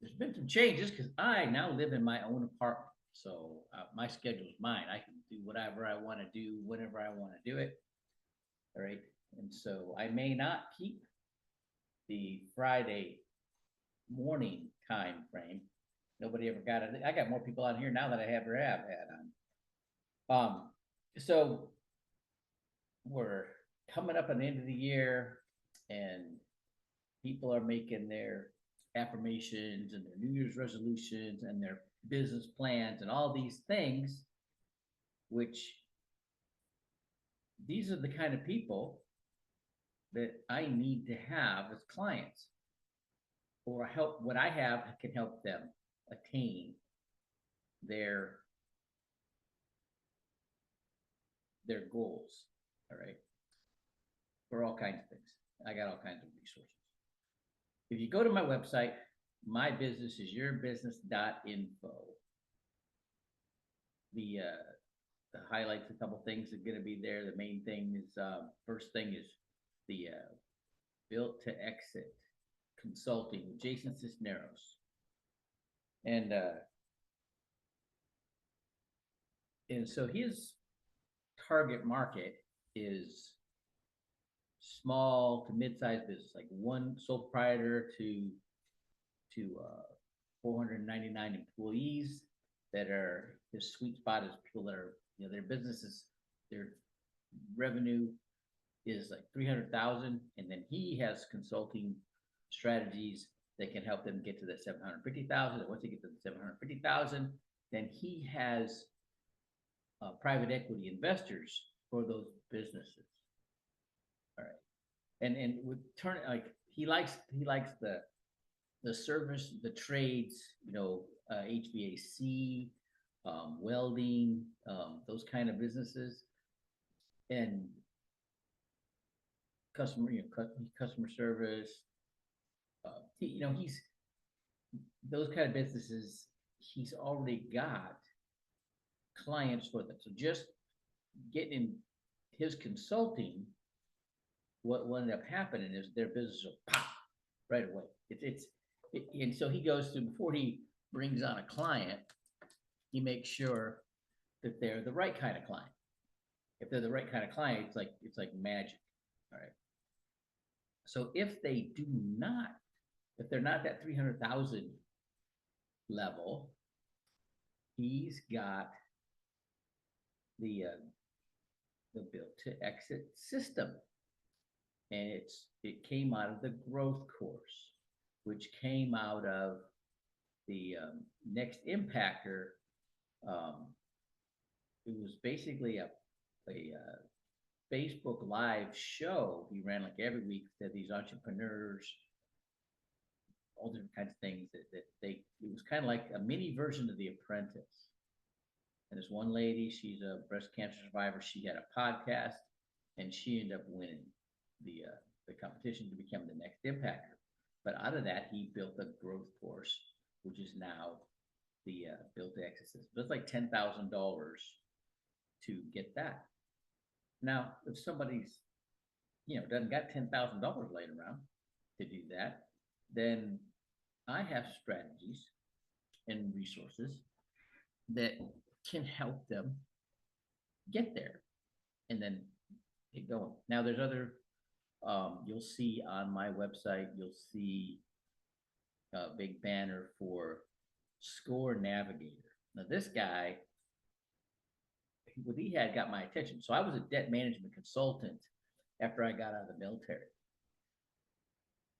there's been some changes because I now live in my own apartment. So my schedule is mine. I can do whatever I want to do whenever I want to do it. All right. And so I may not keep the Friday morning time frame. Nobody ever got it. I got more people on here now than I ever have had on. So we're coming up at the end of the year, and people are making their affirmations and their New Year's resolutions and their business plans and all these things, which these are the kind of people that I need to have as clients, or help what I have can help them attain their their goals. All right. For all kinds of things. I got all kinds of resources. If you go to my website, MyBusinessIsYourBusiness.info, the highlights, a couple things are going to be there. The main thing is first thing is the built to exit consulting with Jason Cisneros, and so his target market is small to mid-sized business, like one sole proprietor to 499 employees. That are his sweet spot is people that are, their businesses, their revenue is like 300,000, and then he has consulting strategies that can help them get to that 750,000. And once they get to the 750,000, then he has private equity investors for those businesses. All right, and with turn, like he likes the service, the trades, HVAC, welding, those kind of businesses, and customer service. He's those kind of businesses. He's already got clients for them. So just getting his consulting, what will end up happening is their business will pop right away. And so he goes through, before he brings on a client, he makes sure that they're the right kind of client. If they're the right kind of client, it's like magic. All right. So if they're not that 300,000 level, he's got the built to exit system, and it came out of the growth course, which came out of the Next Impactor. It was basically a Facebook Live show he ran like every week, that these entrepreneurs, all different kinds of things it was kind of like a mini version of The Apprentice. And this one lady, she's a breast cancer survivor. She had a podcast, and she ended up winning the competition to become the Next Impactor. But out of that, he built a growth course, which is now the built to exit system. It's like $10,000 to get that. Now, if somebody's, doesn't got $10,000 laying around to do that, then I have strategies and resources that can help them get there and then get going. Now, there's other, you'll see on my website, you'll see a big banner for Score Navigator. Now, this guy, what he had got my attention. So I was a debt management consultant after I got out of the military.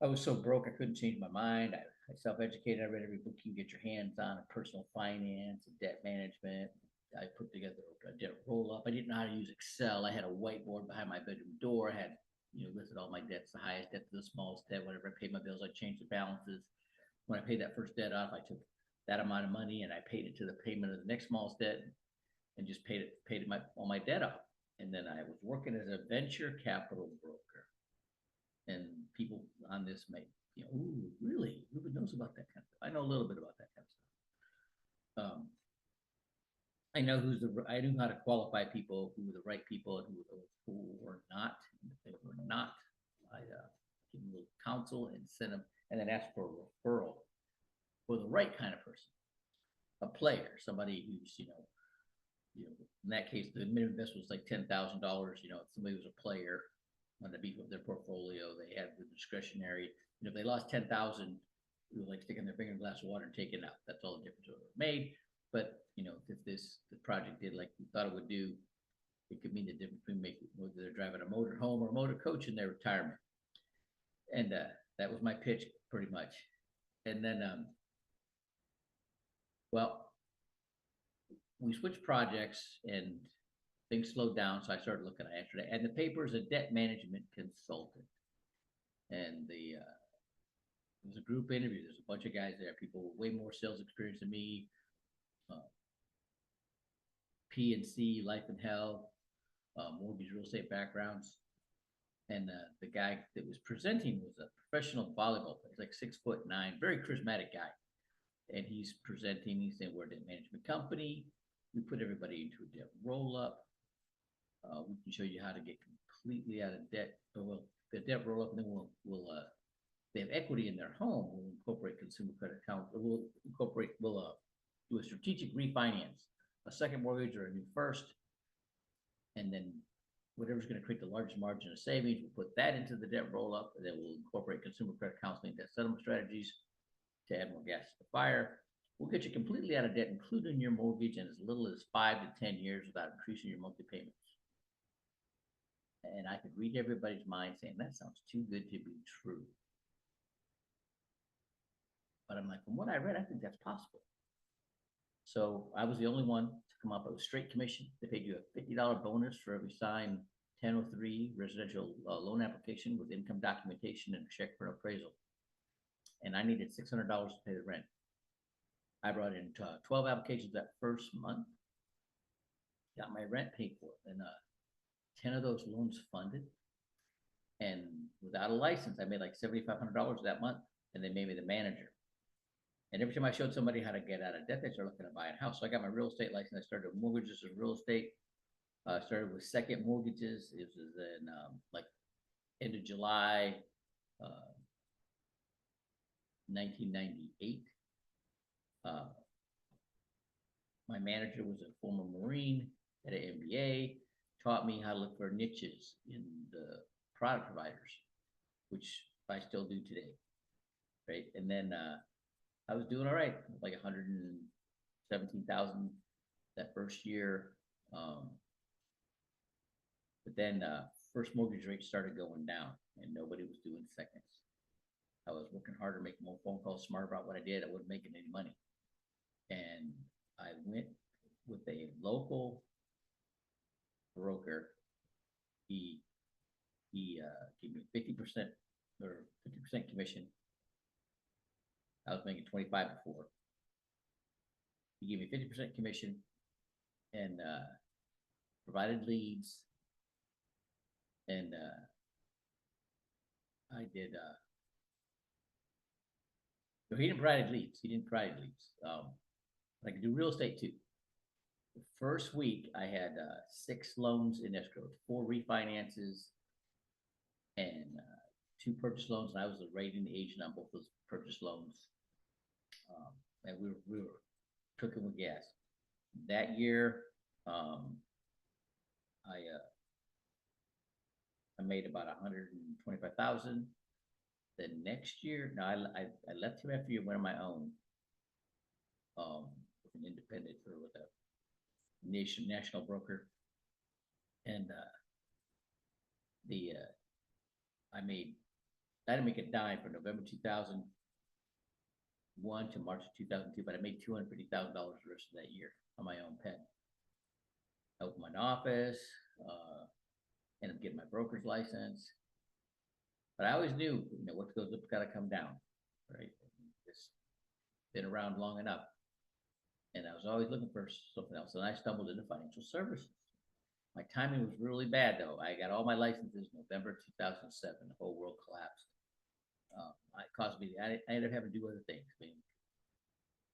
I was so broke, I couldn't change my mind. I self-educated. I read every book you can get your hands on, personal finance and debt management. I put together a debt roll-up. I didn't know how to use Excel. I had a whiteboard behind my bedroom door. I had, listed all my debts, the highest debt to the smallest debt. Whenever I paid my bills, I changed the balances. When I paid that first debt off, I took that amount of money and I paid it to the payment of the next smallest debt, and just paid all my debt off. And then I was working as a venture capital broker. And people on this may, ooh, really? Ruben knows about that kind of stuff. I know a little bit about that kind of stuff. I know I knew how to qualify people, who were the right people and who were not. If they were not, I give them a little counsel and send them, and then ask for a referral. for the right kind of person, a player, somebody who's, in that case, the minimum investment was like $10,000. If somebody was a player, wanted to beef up their portfolio, they had the discretionary. If they lost 10,000, it was like sticking their finger in a glass of water and taking it out. That's all the difference it made. But if the project did like we thought it would do, it could mean the difference between whether they're driving a motor home or a motor coach in their retirement. And that was my pitch pretty much. And then, well, we switched projects and things slowed down. So I started looking after that. And the paper is a debt management consultant. And it was a group interview. There's a bunch of guys there, people with way more sales experience than me, P&C, life and health, mortgage, real estate backgrounds. And the guy that was presenting was a professional volleyball player. He's like 6'9", very charismatic guy. And he's presenting, he's saying, we're a debt management company. We put everybody into a debt roll-up. We can show you how to get completely out of debt. Well, the debt roll-up, and then we'll they have equity in their home. We'll incorporate consumer credit account. We'll do a strategic refinance, a second mortgage or a new first, and then whatever's going to create the largest margin of savings, we'll put that into the debt roll-up, and then we'll incorporate consumer credit counseling, debt settlement strategies to add more gas to the fire. We'll get you completely out of debt, including your mortgage, in as little as 5 to 10 years without increasing your monthly payments. And I could read everybody's mind saying, that sounds too good to be true. But I'm like, from what I read, I think that's possible. So I was the only one to come up with a straight commission. They paid you a $50 bonus for every signed 1003 residential loan application with income documentation and a check for an appraisal. And I needed $600 to pay the rent. I brought in 12 applications that first month, got my rent paid for, and 10 of those loans funded. And without a license, I made like $7,500 that month, and they made me the manager. And every time I showed somebody how to get out of debt, they started looking at buying a house. So I got my real estate license. I started with mortgages and real estate. Started with second mortgages. It was in like end of July, 1998. My manager was a former Marine, had an MBA, taught me how to look for niches in the product providers, which I still do today. Right. And then I was doing all right, like 117,000 that first year. But then first mortgage rates started going down and nobody was doing seconds. I was working harder, making more phone calls, smart about what I did. I wasn't making any money. And I went with a local broker. He gave me 50% or 50% commission. I was making 25 before. He gave me 50% commission and provided leads. And I did. So he didn't provide leads. I could do real estate too. The first week I had 6 loans in escrow, 4 refinances, and 2 purchase loans. And I was the rating agent on both those purchase loans. And we were cooking with gas. That year, I made about 125,000. The next year, no, I left him after you, went on my own, with an independent or with a national broker, and I didn't make a dime from November 2001 to March of 2002, but I made $250,000 the rest of that year on my own pen. I opened my office, ended up getting my broker's license. But I always knew, what goes up's got to come down, right? It's been around long enough. And I was always looking for something else. And I stumbled into financial services. My timing was really bad, though. I got all my licenses November 2007. The whole world collapsed. It caused me, I ended up having to do other things. I mean,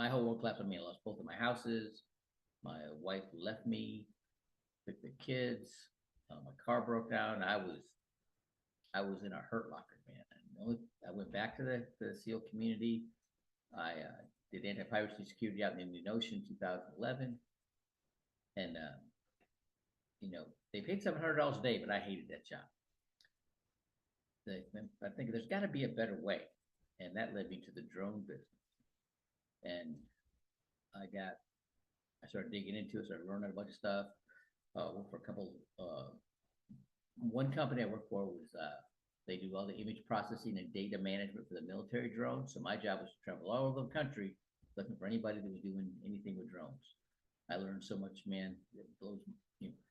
my whole world collapsed on me. I lost both of my houses. My wife left me, took the kids. My car broke down. I was in a hurt locker, man. And I went back to the SEAL community. I did anti-piracy security out in the Indian Ocean 2011. And, they paid $700 a day, but I hated that job. I think there's got to be a better way. And that led me to the drone business. And I started digging into it, started learning a bunch of stuff. Worked for a couple, one company I worked for was, they do all the image processing and data management for the military drones. So my job was to travel all over the country looking for anybody that was doing anything with drones. I learned so much, man. It blows,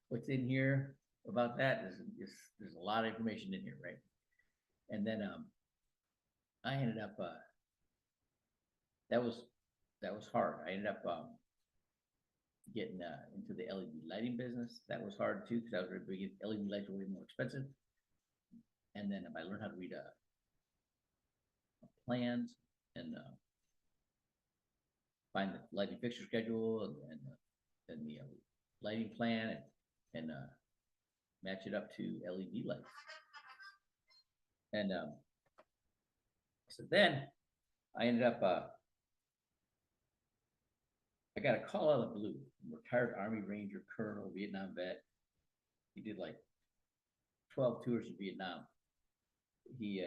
what's in here about that is there's a lot of information in here, right? And then I ended up that was hard. I ended up getting into the LED lighting business. That was hard too because I was really LED lights were way more expensive. And then I learned how to read plans and find the lighting fixture schedule and the lighting plan and match it up to LED lights. And so then I ended up, I got a call out of the blue, retired Army Ranger Colonel, Vietnam vet. He did like 12 tours of Vietnam. He,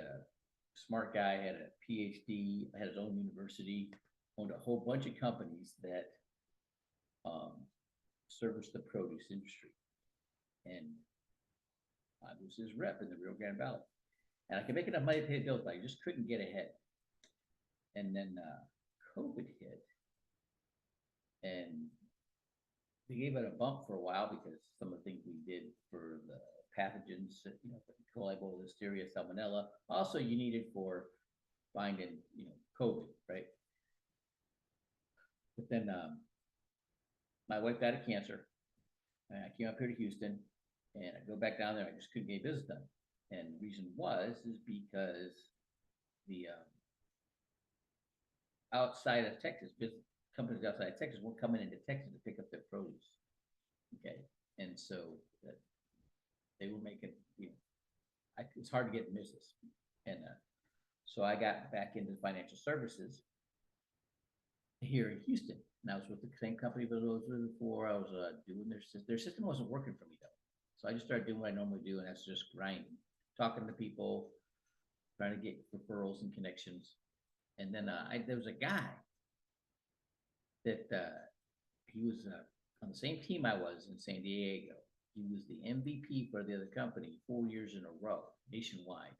smart guy, had a PhD, had his own university, owned a whole bunch of companies that service the produce industry. And I was his rep in the Rio Grande Valley. And I could make enough money to pay the bills, but I just couldn't get ahead. And then COVID hit. And we gave it a bump for a while because some of the things we did for the pathogens, E. coli, listeria, salmonella, also you needed for finding, COVID, right? But then my wife died of cancer, and I came up here to Houston, and I go back down there. I just couldn't get business done, and the reason is because the outside of Texas, business companies outside of Texas weren't coming into Texas to pick up their produce. Okay, and so they were making, it's hard to get business, and so I got back into financial services here in Houston, and I was with the same company that I was with before. I was doing their system wasn't working for me though, so I just started doing what I normally do, and that's just grinding, talking to people, trying to get referrals and connections. And then there was a guy that he was on the same team I was in San Diego. He was the MVP for the other company 4 years in a row, nationwide.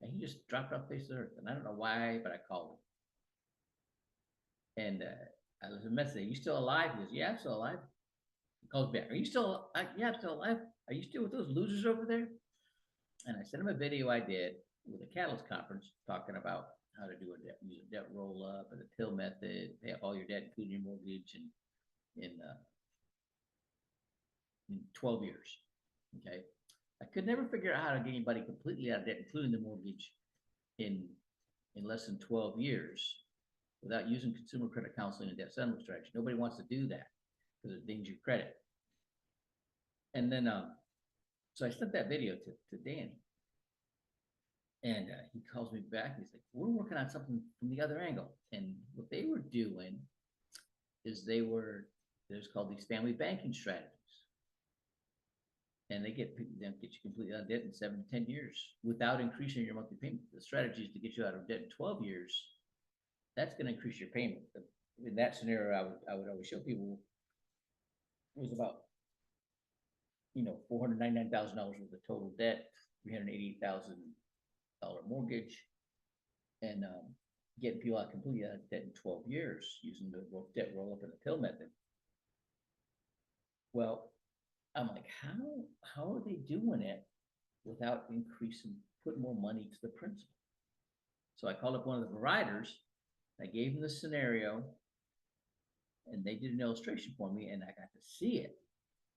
And he just dropped off the face of the earth. And I don't know why, but I called him. And I left a message. Are you still alive? He goes, yeah, I'm still alive. He calls back. Are you still, yeah, I'm still alive. Are you still with those losers over there? And I sent him a video I did with a Catalyst conference talking about how to do use a debt roll up and the pill method, pay off all your debt, including your mortgage, and in 12 years. Okay. I could never figure out how to get anybody completely out of debt, including the mortgage, in less than 12 years without using consumer credit counseling and debt settlement strategy. Nobody wants to do that because it dings your credit. And then, so I sent that video to Danny. And he calls me back. He's like, we're working on something from the other angle. And what they were doing is there's called these family banking strategies. And they get you completely out of debt in 7 to 10 years without increasing your monthly payment. The strategy is to get you out of debt in 12 years. That's going to increase your payment. In that scenario, I would always show people it was about $499,000 worth of total debt, $388,000 mortgage, and getting people out completely out of debt in 12 years using the debt roll up and the pill method. Well, I'm like, how are they doing it without putting more money to the principal? So I called up one of the providers. I gave them the scenario, and they did an illustration for me, and I got to see it.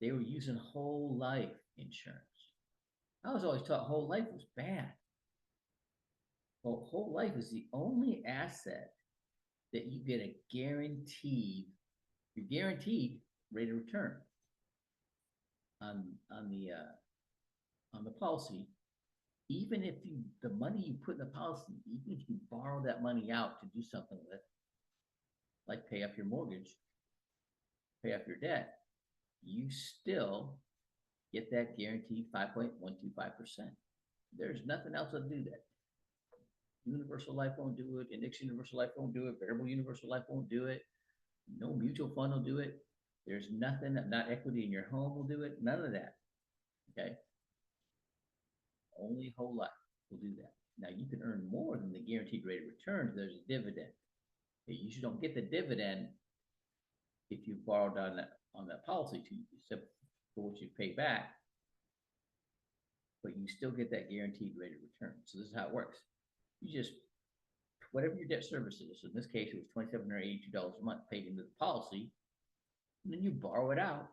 They were using whole life insurance. I was always taught whole life was bad. Well, whole life is the only asset that you get a guaranteed rate of return on the policy, even if the money you put in the policy, even if you borrow that money out to do something with, like pay off your mortgage, pay off your debt, you still get that guaranteed 5.125%. There's nothing else that'll do that. Universal life won't do it. Index universal life won't do it. Variable universal life won't do it. No mutual fund will do it. There's nothing, not equity in your home will do it. None of that. Okay. Only whole life will do that. Now you can earn more than the guaranteed rate of return if there's a dividend. Okay, you don't get the dividend if you borrowed on that policy except for what you pay back, but you still get that guaranteed rate of return. So this is how it works. You just, whatever your debt service is, so in this case, it was $2,782 a month paid into the policy, and then you borrow it out.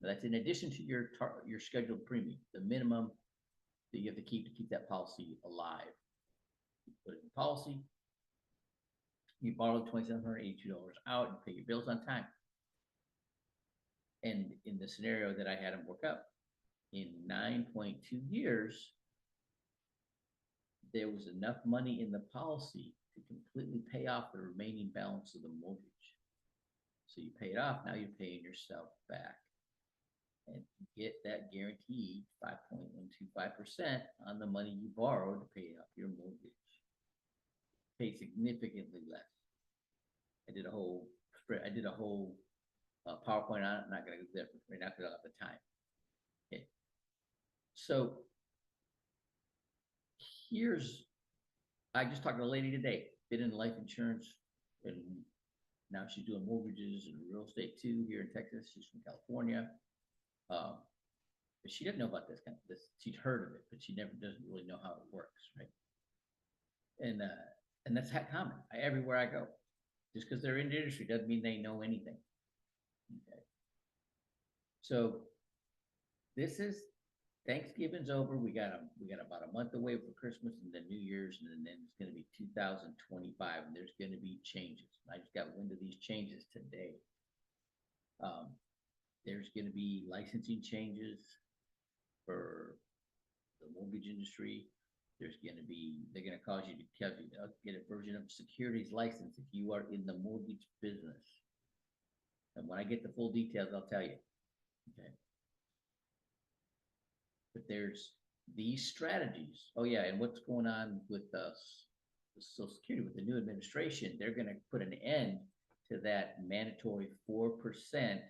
Now, that's in addition to your scheduled premium, the minimum that you have to keep that policy alive. You put it in the policy, you borrow $2,782 out and pay your bills on time. And in the scenario that I had them work up, in 9.2 years, there was enough money in the policy to completely pay off the remaining balance of the mortgage. So you pay it off, now you're paying yourself back. And you get that guaranteed 5.125% on the money you borrowed to pay off your mortgage. Pay significantly less. I did a whole PowerPoint on it. I'm not going to go there right now because I don't have the time. Okay. So I just talked to a lady today, been in life insurance, and now she's doing mortgages and real estate too here in Texas. She's from California. But she doesn't know about this. She's heard of it, but she doesn't really know how it works, right? And that's that common. Everywhere I go, just because they're in the industry doesn't mean they know anything. Okay. So this is Thanksgiving's over. We got about a month away for Christmas and then New Year's, and then it's going to be 2025, and there's going to be changes. I just got wind of these changes today. There's going to be licensing changes for the mortgage industry. They're going to cause you to get a version of securities license if you are in the mortgage business. And when I get the full details, I'll tell you. Okay. But there's these strategies. Oh yeah, and what's going on with Social Security with the new administration? They're going to put an end to that mandatory 4%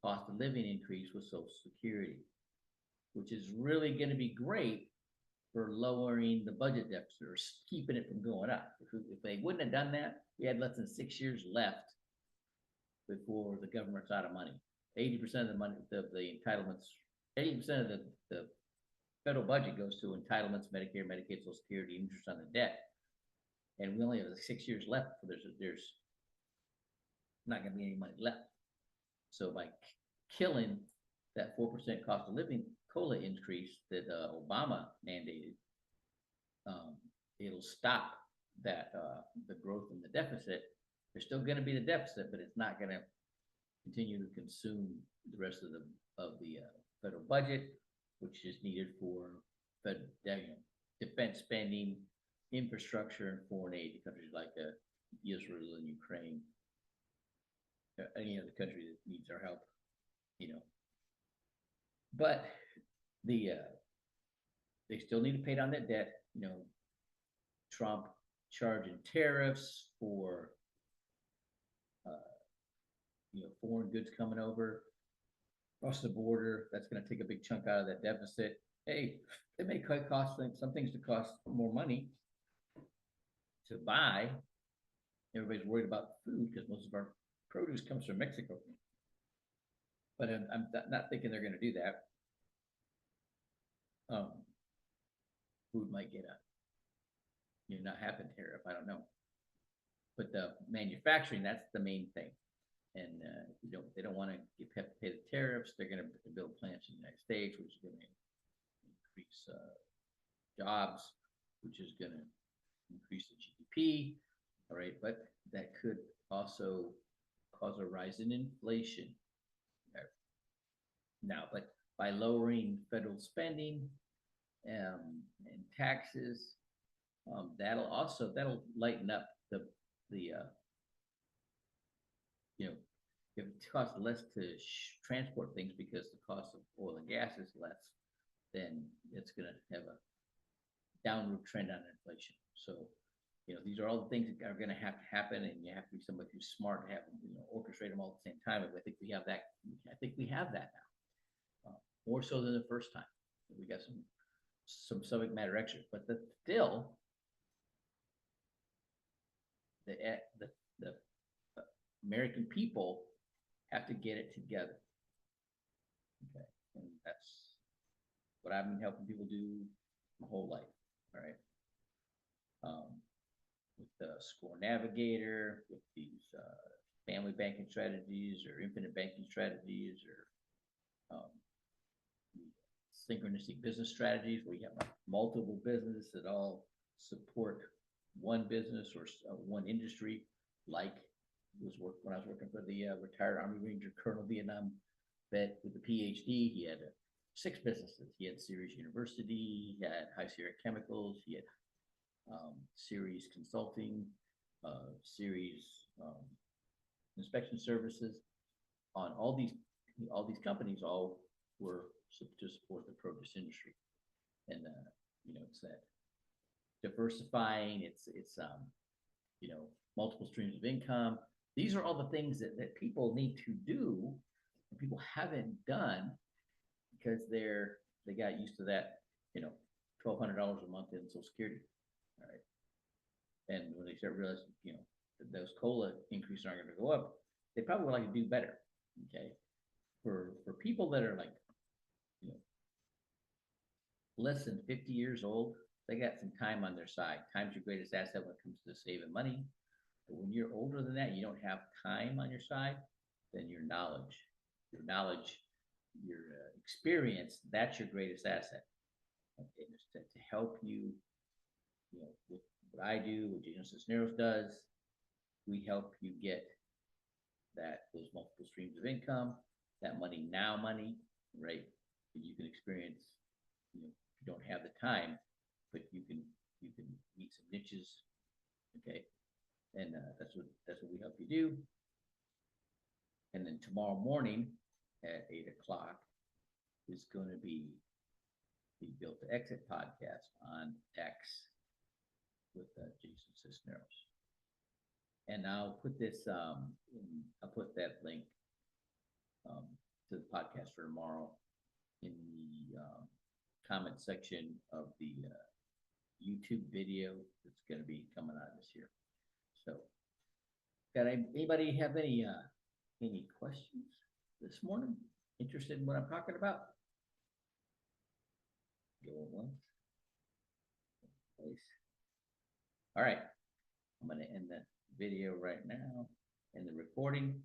cost of living increase with Social Security, which is really going to be great for lowering the budget deficit or keeping it from going up. If they wouldn't have done that, we had less than 6 years left before the government's out of money. 80% of the money, the entitlements, 80% of the federal budget goes to entitlements, Medicare, Medicaid, Social Security, interest on the debt. And we only have 6 years left. There's not going to be any money left. So by killing that 4% cost of living COLA increase that Obama mandated, it'll stop that the growth in the deficit. There's still going to be the deficit, but it's not going to continue to consume the rest of the federal budget, which is needed for defense spending, infrastructure, and foreign aid to countries like Israel and Ukraine, any other country that needs our help, But they still need to pay down that debt. Trump charging tariffs for foreign goods coming over across the border. That's going to take a big chunk out of that deficit. Hey, it may cost some things to cost more money to buy. Everybody's worried about food because most of our produce comes from Mexico. But I'm not thinking they're going to do that. Food might get not have a tariff. I don't know. But the manufacturing, that's the main thing. And they don't want to have to pay the tariffs. They're going to build plants in the United States, which is going to increase jobs, which is going to increase the GDP. All right, but that could also cause a rise in inflation. Now, but by lowering federal spending and taxes, that'll lighten up the you know, if it costs less to transport things because the cost of oil and gas is less, then it's gonna have a downward trend on inflation. So, these are all the things that are gonna have to happen, and you have to be somebody who's smart to have them, orchestrate them all at the same time. And I think we have that. I think we have that now, more so than the first time. We got some subject matter experts, but still, the American people have to get it together. Okay, and that's what I've been helping people do my whole life. All right. With the Score Navigator, with these family banking strategies or infinite banking strategies, or synchronistic business strategies, where you have multiple businesses that all support one business or one industry. Like when I was working for the retired Army Ranger Colonel Vietnam vet with the PhD, he had 6 businesses. He had Ceres University, he had High Sierra Chemicals, he had Ceres Consulting, Ceres Inspection Services. On all these companies all were to support the produce industry, and it's that diversifying. It's multiple streams of income. These are all the things that people need to do, and people haven't done because they got used to that, $1,200 a month in Social Security. All right. And when they start realizing, that those COLA increases aren't going to go up, they probably would like to do better. Okay. For people that are like, less than 50 years old, they got some time on their side. Time's your greatest asset when it comes to saving money. But when you're older than that, you don't have time on your side, then your knowledge, your experience, that's your greatest asset. Okay, to help you, with what I do, what Jason Cisneros does, we help you get those multiple streams of income, that money, right? And you can experience, if you don't have the time, but you can meet some niches, okay? And that's what we help you do. And then tomorrow morning at 8 o'clock is going to be the Built to Exit podcast on X with Jason Cisneros. And I'll put this, I'll put that link to the podcast for tomorrow in the comment section of the YouTube video that's going to be coming out this year. So, anybody have any questions this morning? Interested in what I'm talking about? Go once. Place. All right. I'm going to end the video right now and the recording.